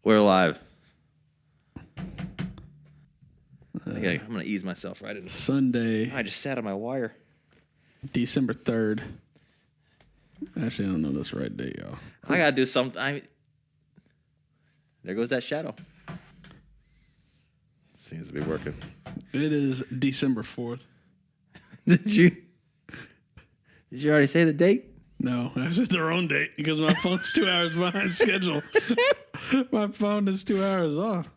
We're live. I'm going to ease myself right into Sunday, I just sat on my wire. December 3rd. Actually, I don't know this right date, y'all. I got to do something. There goes that shadow. Seems to be working. It is December 4th. Did you already say the date? No, I said the wrong date because my phone's 2 hours behind schedule. My phone is 2 hours off.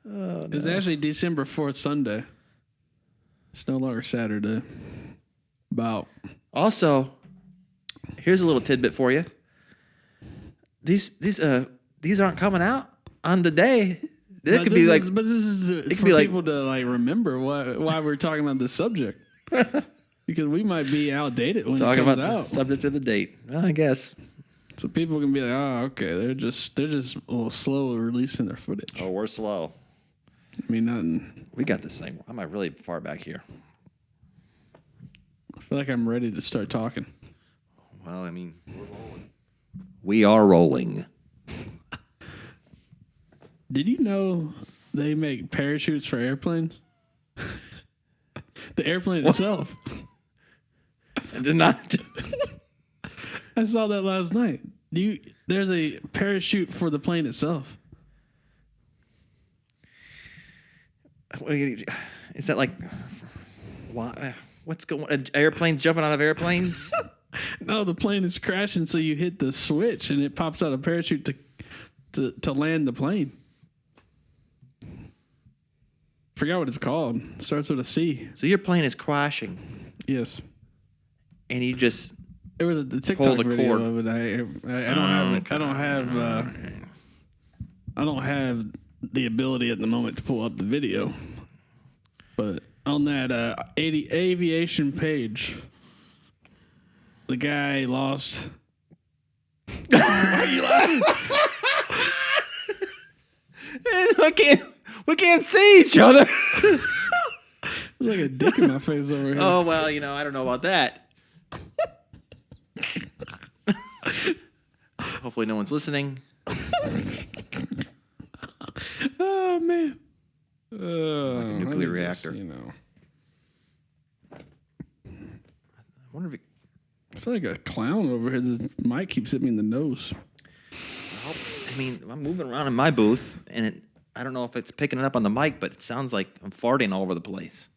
Oh, no. It's actually December 4th, Sunday. It's no longer Saturday. Also, here's a little tidbit for you. These aren't coming out on the day. It could be like, but this is for people to like remember why we're talking about this subject. Because we might be outdated when it comes about out. The subject of the date. Well, I guess. So people can be like, oh, okay, they're just a little slow releasing their footage. Oh, we're slow. I mean, nothing. We got this thing. I'm really far back here. I feel like I'm ready to start talking. Well, I mean, we're rolling. We are rolling. Did you know they make parachutes for airplanes? The airplane itself. I did not. I saw that last night. There's a parachute for the plane itself. Is that like, why? What's going on? Airplanes jumping out of airplanes? No, the plane is crashing, so you hit the switch and it pops out a parachute to land the plane. Forgot what it's called. It starts with a C. So your plane is crashing. Yes. And you just It was a TikTok video cord. of it. I don't have it. I don't have the ability at the moment to pull up the video. But on that aviation page, the guy lost. Why are you laughing? we can't see each other. There's like a dick in my face over here. Oh, well, I don't know about that. Hopefully no one's listening. Oh, man. Like a nuclear reactor. I wonder if it... I feel like a clown over here. This mic keeps hitting me in the nose. I'm moving around in my booth, and I don't know if it's picking it up on the mic, but it sounds like I'm farting all over the place.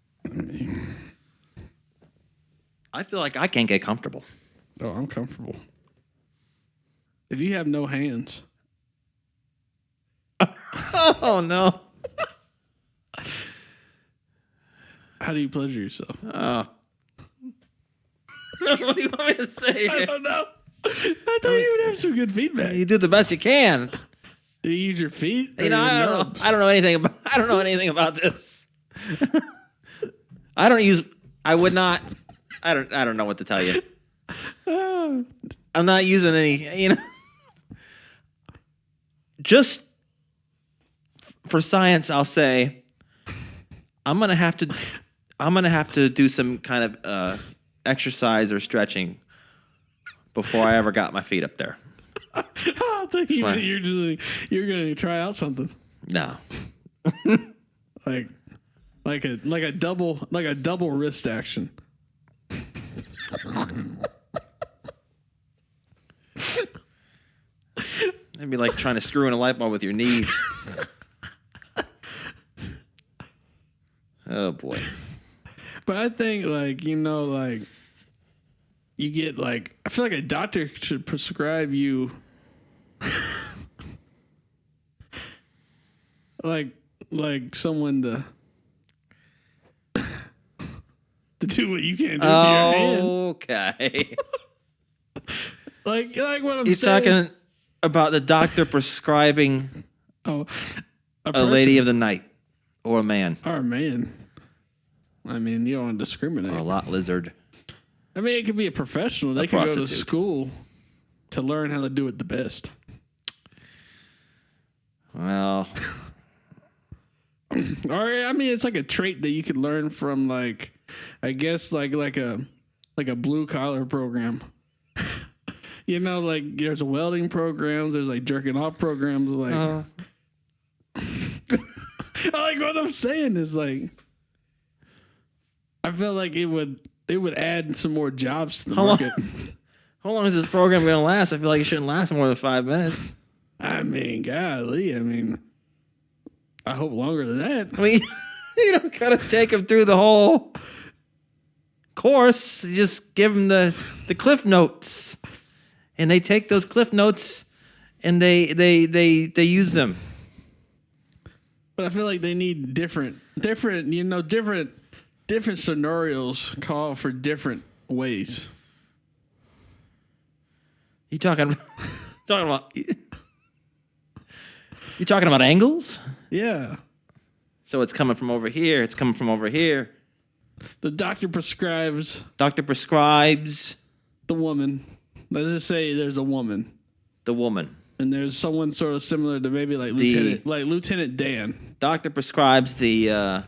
I feel like I can't get comfortable. Oh, I'm comfortable. If you have no hands. Oh, no. How do you pleasure yourself? Oh. What do you want me to say? I don't know. I thought you would have some good feedback. You do the best you can. Do you use your feet? I don't know anything about this. I don't know what to tell you. I'm not using any, just for science, I'll say I'm going to have to do some kind of exercise or stretching before I ever got my feet up there. I think you're going to try out something. No. like a double wrist action. It'd be like trying to screw in a light bulb with your knees. Oh boy. But I think you get I feel like a doctor should prescribe you like someone to do what you can't do with your hand. Okay. Like what I'm You're saying. talking about the doctor prescribing a lady of the night or a man. Or a man. I mean, you don't want to discriminate. Or a lot lizard. I mean, it could be a professional. They could go to school to learn how to do it the best. Well. Or, I mean, it's like a trait that you could learn from, I guess, like a blue collar program. You know, like there's welding programs, there's like jerking off programs. Like, like what I'm saying is like, I feel like it would add some more jobs to the market. How long is this program going to last? I feel like it shouldn't last more than 5 minutes. I mean, golly, I hope longer than that. I mean, you don't got to take them through the whole course. You just give them the cliff notes, and they take those cliff notes and they use them. But I feel like they need different scenarios call for different ways. You talking about you talking about angles? Yeah. So it's coming from over here. It's coming from over here. The doctor prescribes Doctor prescribes the woman. Let's just say there's a woman. the woman. And there's someone sort of similar to maybe like Lieutenant Dan. Doctor prescribes the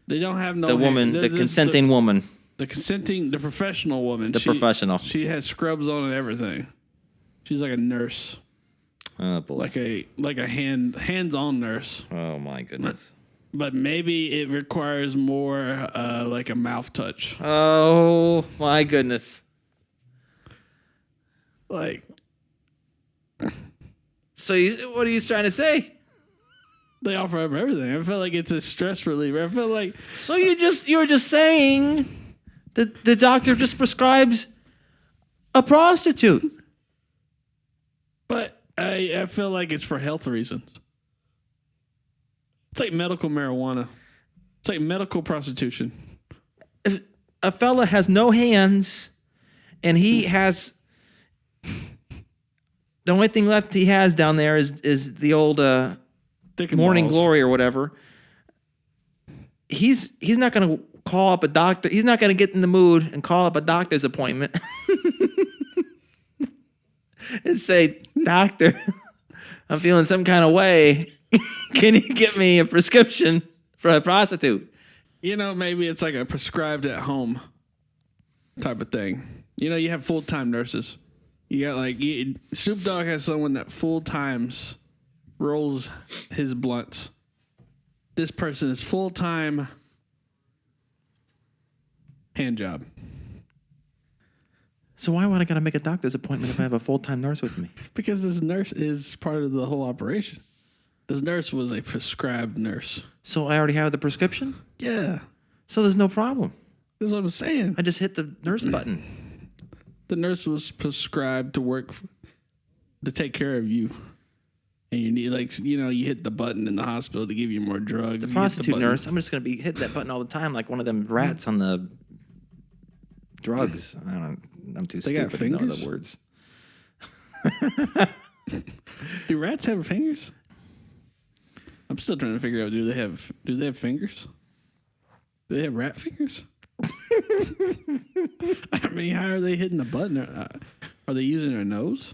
They don't have no the woman, the consenting woman. The professional woman. The professional. She has scrubs on and everything. She's like a nurse. Oh boy. Like a hands-on nurse. Oh my goodness. But maybe it requires more like a mouth touch. Oh my goodness. Like, so what are you trying to say? they offer up everything. I feel like it's a stress reliever. I feel like So you're just saying that the doctor just prescribes a prostitute. but I feel like it's for health reasons. It's like medical marijuana. It's like medical prostitution. If a fella has no hands and he has the only thing left he has down there is the old Dick and morning balls. glory or whatever. He's not going to call up a doctor. He's not going to get in the mood and call up a doctor's appointment and say, "Doctor, I'm feeling some kind of way. Can you get me a prescription for a prostitute?" You know, maybe it's like a prescribed at home type of thing. You know, you have full-time nurses. You got like Snoop Dogg has someone that full times rolls his blunts. This person is full-time hand job. So why would I got to make a doctor's appointment if I have a full-time nurse with me? Because this nurse is part of the whole operation. This nurse was a prescribed nurse. So I already have the prescription? Yeah. So there's no problem. That's what I'm saying. I just hit the nurse button. The nurse was prescribed to work to take care of you. And you need, like, you know, you hit the button in the hospital to give you more drugs. The prostitute nurse, I'm just going to be hitting that button all the time like one of them rats on the drugs. I'm too They got stupid to know fingers? the words. Do rats have fingers? I'm still trying to figure out, do they have fingers? Do they have rat fingers? I mean, how are they hitting the button? Are they using their nose?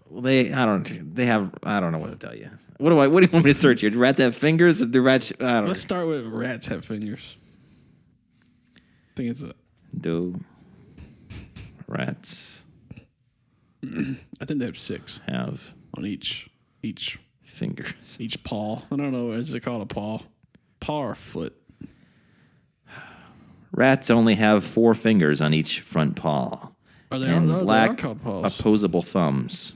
Well, I don't know what to tell you. What do you want me to search here? Do rats have fingers? Do rats, I don't know. Let's start with rats have fingers. I think it's Do rats I think they have 6 have on each fingers? paw. I don't know. Is it called a paw? Paw or foot? Rats only have 4 fingers on each front paw. Are they and they are lack called paws. opposable thumbs.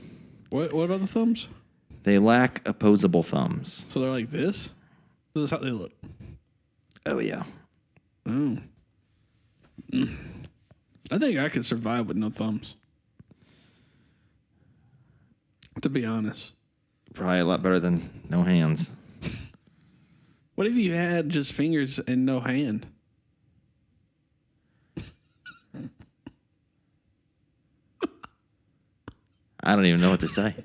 What about the thumbs? They lack opposable thumbs. So they're like this? This is how they look. Oh, yeah. Oh. I think I could survive with no thumbs. To be honest. Probably a lot better than no hands. What if you had just fingers and no hand? I don't even know what to say.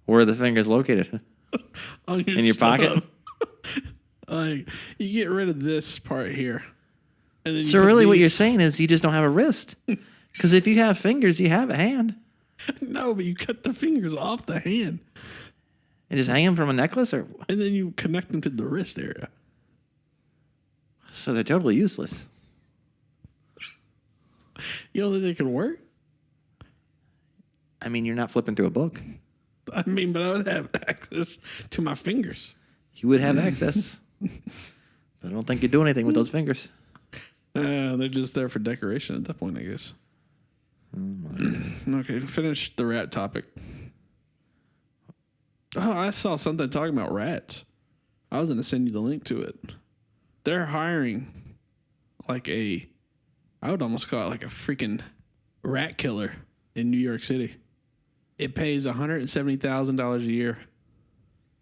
Where are the fingers located? On In your pocket? Like, you get rid of this part here. And then So really what you're saying is you just don't have a wrist. Because if you have fingers, you have a hand. No, but you cut the fingers off the hand. And just hang them from a necklace? Or And then you connect them to the wrist area. so they're totally useless. You don't think they could work? I mean, you're not flipping through a book. I mean, but I would have access to my fingers. You would have access. But I don't think you do anything with those fingers. They're just there for decoration at that point, I guess. Okay, finish the rat topic. Oh, I saw something talking about rats. I was going to send you the link to it. They're hiring I would almost call it like a freaking rat killer in New York City. It pays $170,000 a year.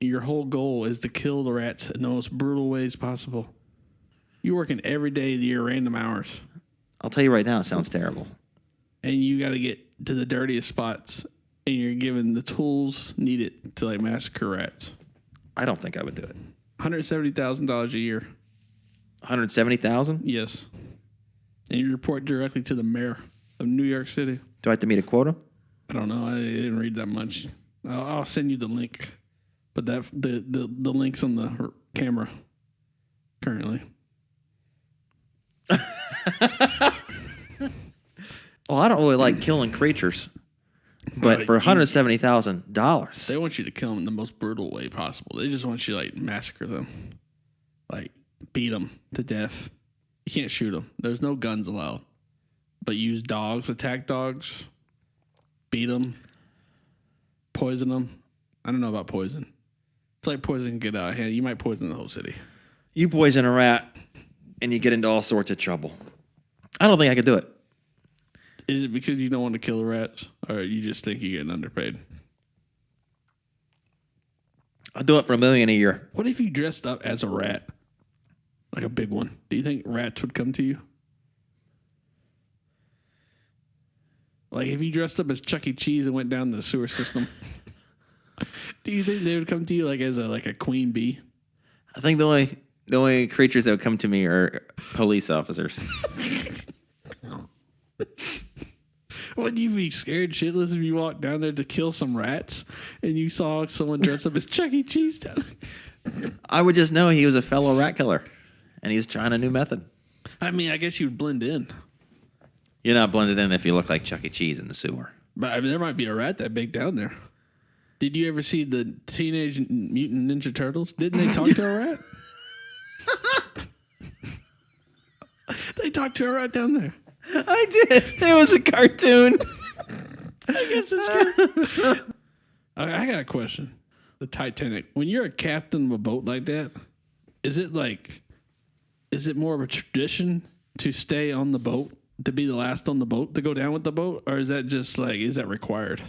Your whole goal is to kill the rats in the most brutal ways possible. You're working every day of the year, random hours. I'll tell you right now, it sounds terrible. And you got to get to the dirtiest spots, and you're given the tools needed to massacre rats. I don't think I would do it. $170,000 a year. 170,000? Yes. And you report directly to the mayor of New York City. Do I have to meet a quota? I don't know. I didn't read that much. I'll send you the link. But the link's on the camera currently. Well, I don't really like killing creatures. But for $170,000. They want you to kill them in the most brutal way possible. They just want you to massacre them. Beat them to death. You can't shoot them. There's no guns allowed. But use dogs, attack dogs, beat them, poison them. I don't know about poison. It's like poison can get out of hand. You might poison the whole city. You poison a rat and you get into all sorts of trouble. I don't think I could do it. Is it because you don't want to kill the rats, or you just think you're getting underpaid? I'll do it for $1 million a year. What if you dressed up as a rat? Like a big one. Do you think rats would come to you? Like if you dressed up as Chuck E. Cheese and went down the sewer system, do you think they would come to you as a queen bee? I think the only creatures that would come to me are police officers. Wouldn't you be scared shitless if you walked down there to kill some rats and you saw someone dressed up as Chuck E. Cheese down there? I would just know he was a fellow rat killer and he's trying a new method. I mean, I guess you would blend in. You're not blended in if you look like Chuck E. Cheese in the sewer. But I mean, there might be a rat that big down there. Did you ever see the Teenage Mutant Ninja Turtles? Didn't they talk to a rat? They talked to a rat down there. I did. It was a cartoon. I guess it's true. I got a question. The Titanic. When you're a captain of a boat like that, is it more of a tradition to stay on the boat, to be the last on the boat, to go down with the boat? Or is that just is that required?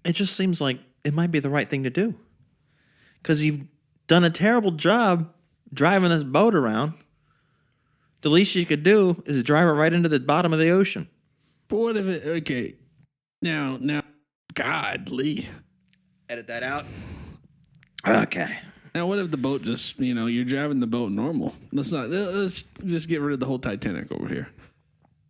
It just seems like it might be the right thing to do. Because you've done a terrible job driving this boat around. The least you could do is drive it right into the bottom of the ocean. But what if it, okay, now, godly. Edit that out. Okay. Now, what if the boat just, you're driving the boat normal? Let's just get rid of the whole Titanic over here.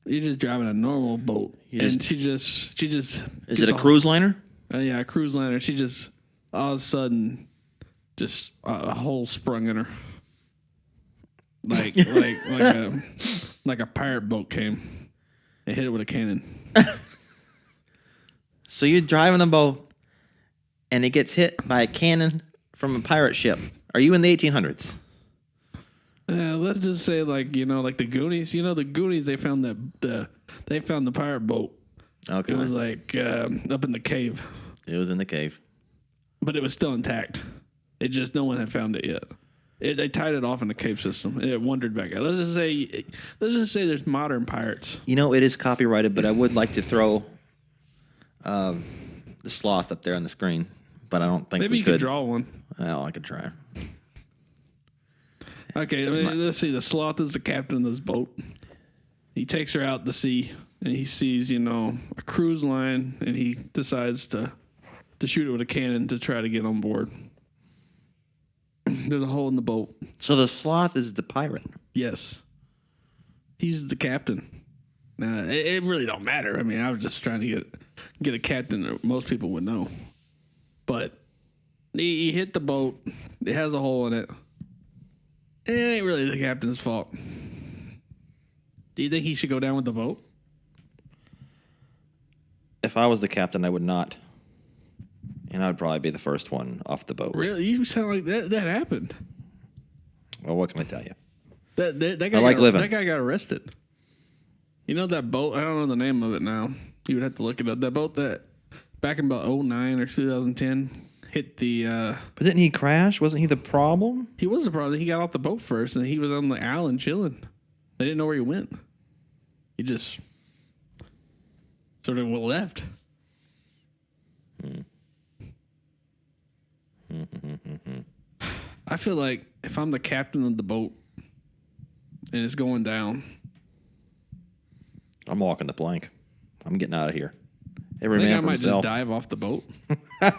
You're just driving a normal boat. And she just. Is it a cruise liner? Yeah, a cruise liner. She just, all of a sudden, just a hole sprung in her. Like a pirate boat came and hit it with a cannon. So you're driving a boat and it gets hit by a cannon from a pirate ship. Are you in the 1800s? Let's just say like the Goonies. The Goonies, they found the pirate boat. Okay. It was up in the cave. It was in the cave. But it was still intact. It just no one had found it yet. They tied it off in the cave system. It wandered back out. Let's just say there's modern pirates. It is copyrighted, but I would like to throw the sloth up there on the screen. But I don't think maybe you could draw one. Well, I could try. Okay, let's see. The sloth is the captain of this boat. He takes her out to sea, and he sees, a cruise line, and he decides to shoot it with a cannon to try to get on board. There's a hole in the boat. So the sloth is the pirate. Yes. He's the captain. It really don't matter. I mean, I was just trying to get a captain that most people would know. But he hit the boat. It has a hole in it. It ain't really the captain's fault. Do you think he should go down with the boat? If I was the captain, I would not. And I would probably be the first one off the boat. Really? You sound like that happened. Well, what can I tell you? That guy I like living. That guy got arrested. You know that boat? I don't know the name of it now. You would have to look it up. That boat that back in about 2009 or 2010 hit the... But didn't he crash? Wasn't he the problem? He was the problem. He got off the boat first, and he was on the island chilling. They didn't know where he went. He just sort of left. I feel like if I'm the captain of the boat and it's going down, I'm walking the plank. I'm getting out of here. Every I think man I for might himself. just dive off the boat. I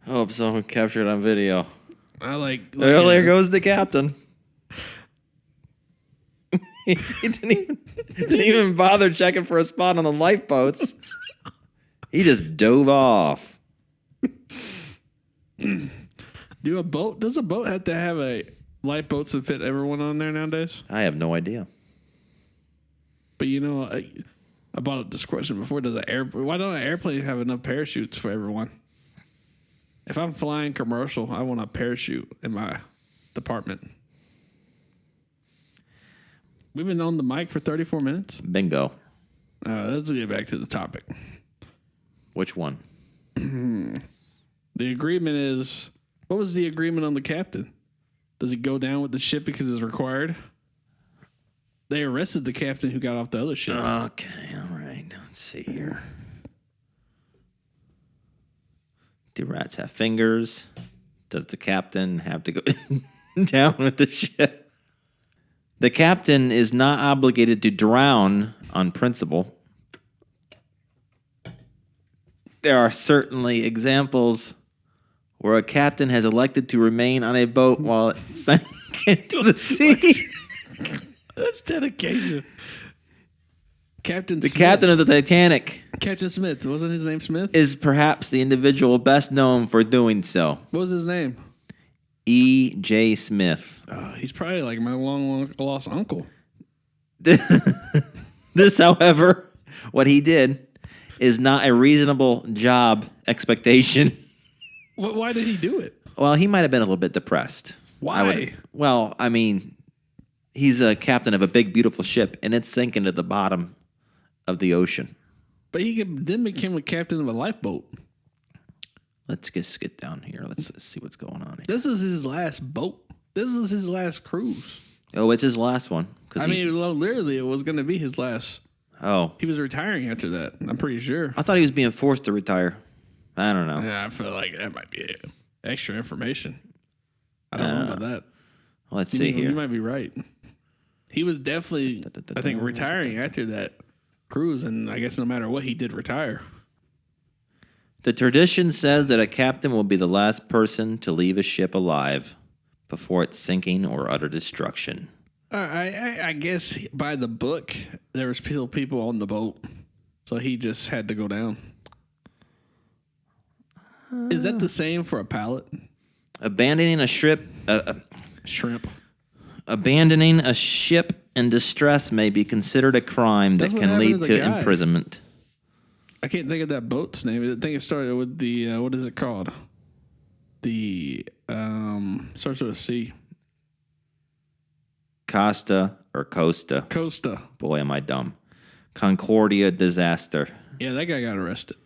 hope someone captured it on video. I like Well, there goes the captain. He didn't even bother checking for a spot on the lifeboats. He just dove off. Does a boat have to have a lifeboats that fit everyone on there nowadays? I have no idea. But you know, I brought up this question before. Why don't an airplane have enough parachutes for everyone? If I'm flying commercial, I want a parachute in my department. We've been on the mic for 34 minutes. Bingo. Let's get back to the topic. Which one? The agreement is... What was the agreement on the captain? Does he go down with the ship because it's required? They arrested the captain who got off the other ship. Okay, all right. Let's see here. Do rats have fingers? Does the captain have to go down with the ship? The captain is not obligated to drown on principle. There are certainly examples where a captain has elected to remain on a boat while it sank into the sea. That's dedication. The captain of the Titanic Captain Smith. Wasn't his name Smith? is perhaps the individual best known for doing so. What was his name? E.J. Smith. He's probably like my long lost uncle. This, however, what he did is not a reasonable job expectation. Why did he do it? Well, he might have been a little bit depressed. Why? I mean, he's a captain of a big, beautiful ship, and it's sinking to the bottom of the ocean. But he then became a captain of a lifeboat. Let's just get down here. Let's see what's going on here. This is his last boat. This is his last cruise. Oh, it's his last one. Literally, it was going to be his last. Oh, He was retiring after that. I'm pretty sure. I thought he was being forced to retire. I don't know. Yeah, I feel like that might be extra information. I don't know about that. Let's see You here. might be right. He was definitely, I think, retiring after that cruise, and I guess no matter what, he did retire. The tradition says that a captain will be the last person to leave a ship alive before its sinking or utter destruction. I guess by the book, there was still people on the boat, so he just had to go down. Is that the same for a pilot? Abandoning a ship, Shrimp. abandoning a ship in distress may be considered a crime That's that what can happened lead to the to guy. imprisonment. I can't think of that boat's name. I think it started with the what is it called? The starts with a C. Costa. Costa. Boy, am I dumb. Concordia disaster. Yeah, that guy got arrested.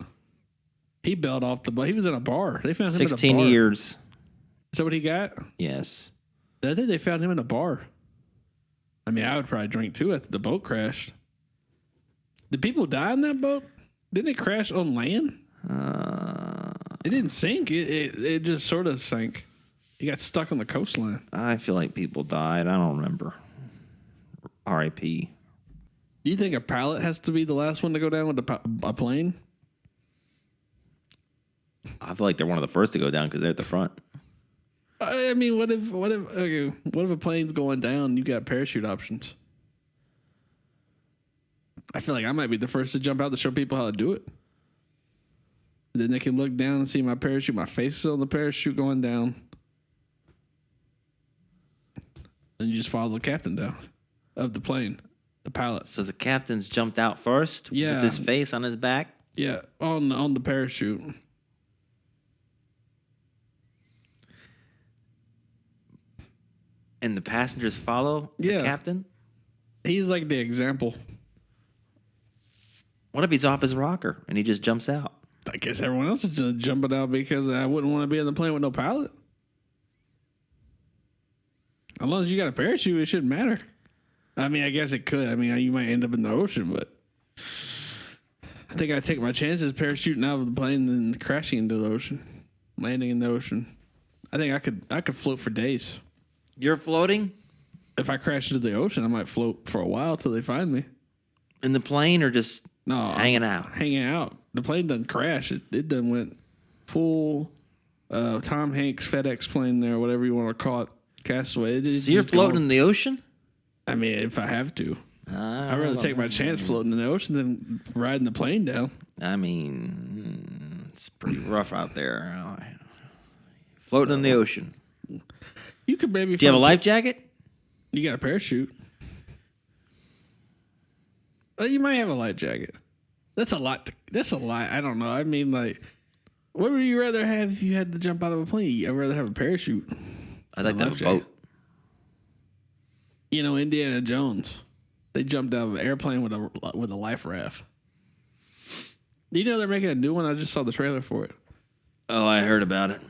He bailed off the boat. He was in a bar. They found him 16 in a bar. years. Is that what he got? Yes. I think they found him in a bar. I mean, I would probably drink too after the boat crashed. Did people die on that boat? Didn't it crash on land? It didn't sink. It just sort of sank. He got stuck on the coastline. I feel like people died. I don't remember. R.I.P. Do you think a pilot has to be the last one to go down with a plane? I feel like they're one of the first to go down because they're at the front. I mean, what if a plane's going down? You got parachute options. I feel like I might be the first to jump out to show people how to do it. Then they can look down and see my parachute. My face is on the parachute going down. And you just follow the captain down. of the plane, the pilot. So the captain's jumped out first Yeah. with his face on his back. Yeah, on the parachute. And the passengers follow the Yeah. captain? He's like the example. What if he's off his rocker and he just jumps out? I guess everyone else is just jumping out because I wouldn't want to be in the plane with no pilot. As long as you got a parachute, it shouldn't matter. I mean, I guess it could. I mean, you might end up in the ocean, but I think I'd take my chances parachuting out of the plane and then crashing into the ocean, landing in the ocean. I think I could float for days. You're floating If I crash into the ocean, I might float for a while till they find me. in the plane or just No, hanging out? Hanging out. The plane doesn't crash. It done went full Tom Hanks FedEx plane there, whatever you want to call it, castaway. So you're floating in the ocean? I mean, if I have to. I'd rather take my chance floating in the ocean than riding the plane down. I mean, it's pretty rough out there. Floating in the ocean. You could maybe. Do you have a life jacket? You got a parachute. Well, you might have a life jacket. That's a lot. That's a lot. I don't know. I mean, like, what would you rather have if you had to jump out of a plane? I'd rather have a parachute. I'd like to have life a boat. You know, Indiana Jones. They jumped out of an airplane with a life raft. Do you know they're making a new one? I just saw the trailer for it. Oh, I heard about it.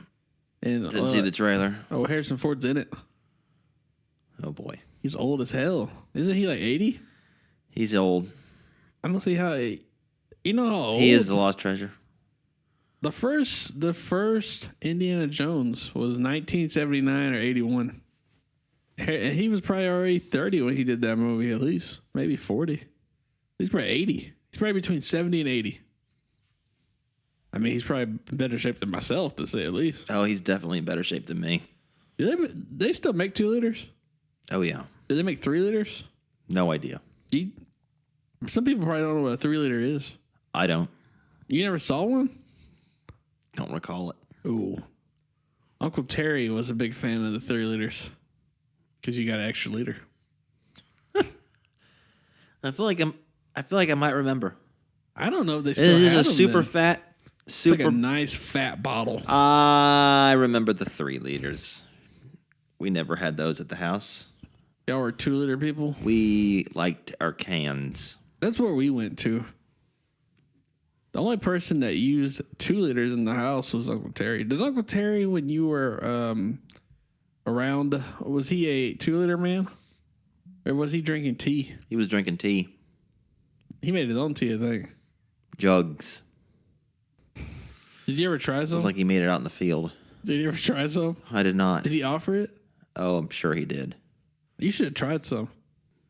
And Didn't see the trailer. Oh, Harrison Ford's in it. Oh, boy. He's old as hell. Isn't he like 80? He's old. I don't see how. You know how old He is the lost treasure. the first Indiana Jones was 1979 or 81. And he was probably already 30 when he did that movie, at least. Maybe 40. He's probably 80. He's probably between 70 and 80. I mean, he's probably in better shape than myself, to say at least. Oh, he's definitely in better shape than me. Do they still make 2 liters? Oh, yeah. Do they make 3 liters? No idea. Some people probably don't know what a 3 liter is. I don't. You never saw one? Don't recall it. Ooh. Uncle Terry was a big fan of the 3 liters because you got an extra liter. I feel like I might remember. I don't know if they still It is have a them super then. fat, It's super. like a nice fat bottle. I remember the 3 liters. We never had those at the house. Y'all were 2 liter people. We liked our cans. That's where we went to. The only person that used 2 liters in the house was Uncle Terry. Did Uncle Terry, when you were around, was he a 2 liter man? Or was he drinking tea? He was drinking tea. He made his own tea, I think. Jugs. Did you ever try It some? was like he made it out in the field. Did you ever try some? I did not. Did he offer it? Oh, I'm sure he did. You should have tried some.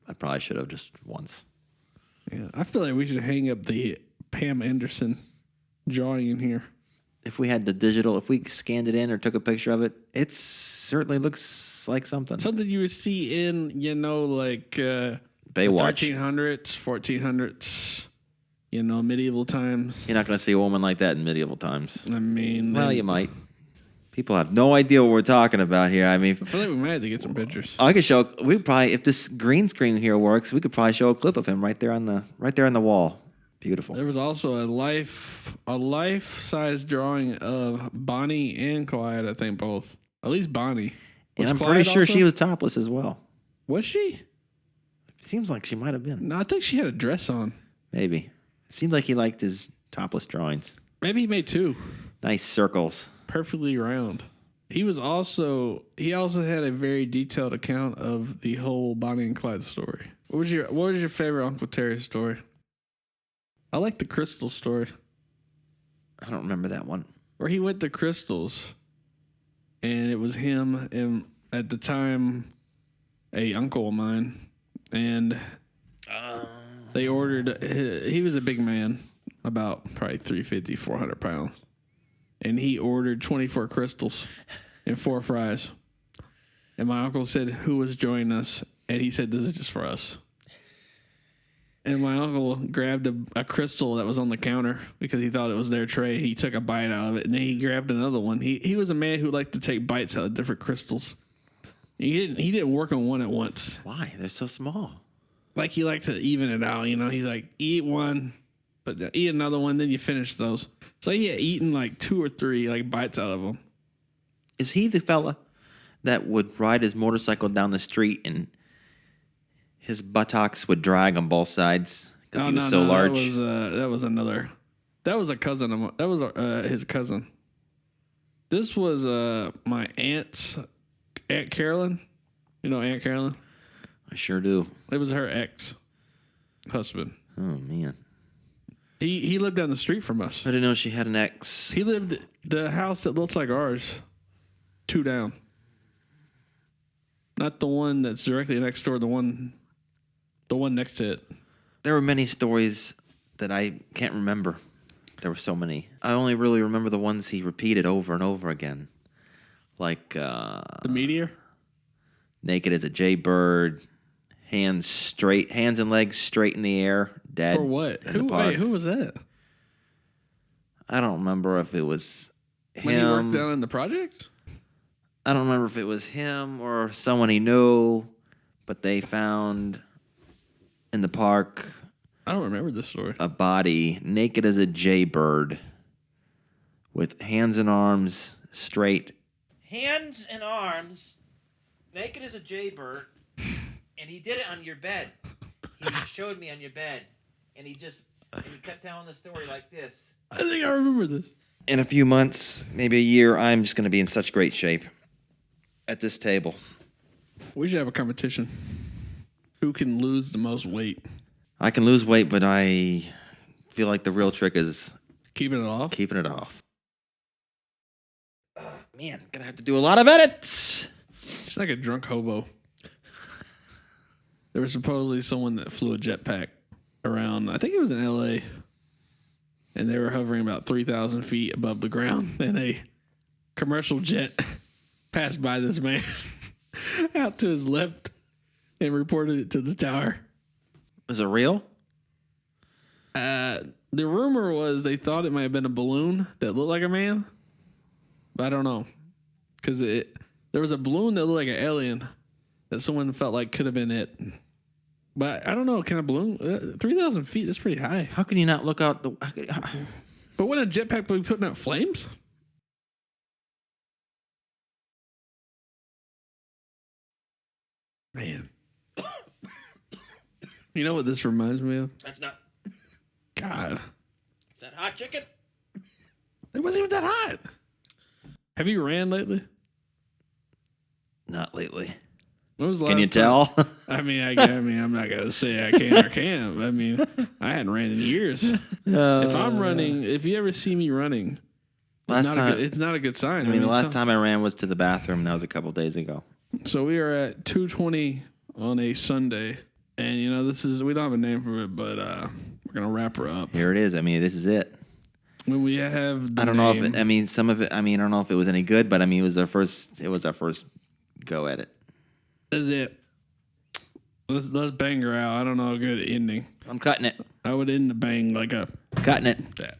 I probably should have just once. Yeah, I feel like we should hang up the Pam Anderson drawing in here. If we had the digital, if we scanned it in or took a picture of it, it certainly looks like something. Something you would see in, like Baywatch. 1300s, 1400s, medieval times. You're not going to see a woman like that in medieval times. I mean, Well, you might. People have no idea what we're talking about here. I mean, I feel like we might have to get some pictures. I could show. We probably, if this green screen here works, we could probably show a clip of him right there on the wall. Beautiful. There was also a life-size drawing of Bonnie and Clyde, I think both. At least Bonnie. And Was I'm Clyde pretty sure also? she was topless as well. Was she? Seems like she might have been. No, I think she had a dress on. Maybe. Seemed like he liked his topless drawings. Maybe he made 2. Nice circles. Perfectly round. He also had a very detailed account of the whole Bonnie and Clyde story. What was your favorite Uncle Terry story? I like the crystal story. I don't remember that one. Where he went to Crystals and it was him and at the time a uncle of mine, and they ordered. He was a big man, about probably 350, 400 pounds, and he ordered 24 crystals and 4 fries. And my uncle said, "Who was joining us?" And he said, "This is just for us." And my uncle grabbed a crystal that was on the counter because he thought it was their tray. He took a bite out of it, and then he grabbed another one. He was a man who liked to take bites out of different crystals. He didn't work on one at once. Why? They're so small. Like he liked to even it out, you know. He's like, eat one, but eat another one, then you finish those. So he had eaten like 2 or 3 like bites out of them. Is he the fella that would ride his motorcycle down the street and his buttocks would drag on both sides because he was so large? That was another. That was a cousin of mine. That was his cousin. This was my Aunt Carolyn. You know Aunt Carolyn? I sure do. It was her ex-husband. Oh, man. He lived down the street from us. I didn't know she had an ex. He lived the house that looks like ours, 2 down. Not the one that's directly next door. The one next to it. There were many stories that I can't remember. There were so many. I only really remember the ones he repeated over and over again. Like The meteor? naked as a jaybird, hands and legs straight in the air, dead. For what? in the park. Who was that? I don't remember if it was him. When he worked down in the project? I don't remember if it was him or someone he knew, but they found in the park I don't remember this story. a body naked as a jaybird with hands and arms straight. Hands and arms naked as a jaybird, and he did it on your bed. He showed me on your bed, and he kept telling the story like this. I think I remember this. In a few months, maybe a year, I'm just going to be in such great shape at this table. We should have a competition. Who can lose the most weight? I can lose weight, but I feel like the real trick is Keeping it off? keeping it off. Man, gonna have to do a lot of edits. It's like a drunk hobo. There was supposedly someone that flew a jetpack around, I think it was in LA, and they were hovering about 3,000 feet above the ground, and a commercial jet passed by this man out to his left and reported it to the tower. Is it real? The rumor was they thought it might have been a balloon that looked like a man, but I don't know. Because there was a balloon that looked like an alien that someone felt like could have been it. But I don't know, can a balloon, 3,000 feet, that's pretty high. How can you not look out the... But wouldn't a jetpack be putting out flames? Man. You know what this reminds me of? That's not... God. Is that hot chicken? It wasn't even that hot. Have you ran lately? Not lately. When was the Can you last time- tell? I mean, I'm not gonna say I can or can't. I mean, I hadn't ran in years. If I'm running, if you ever see me running, it's not a good sign. I mean, the last time I ran was to the bathroom, and that was a couple days ago. So we are at 2:20 on a Sunday, and you know we don't have a name for it, but we're gonna wrap her up. Here it is. I mean, this is it. When we have, I don't know if it, I mean some of it. I mean, I don't know if it was any good, but I mean, it was our first go at it. That's it. Let's bang her out. I don't know a good ending. I'm cutting it. I would end the bang like Cutting it. that.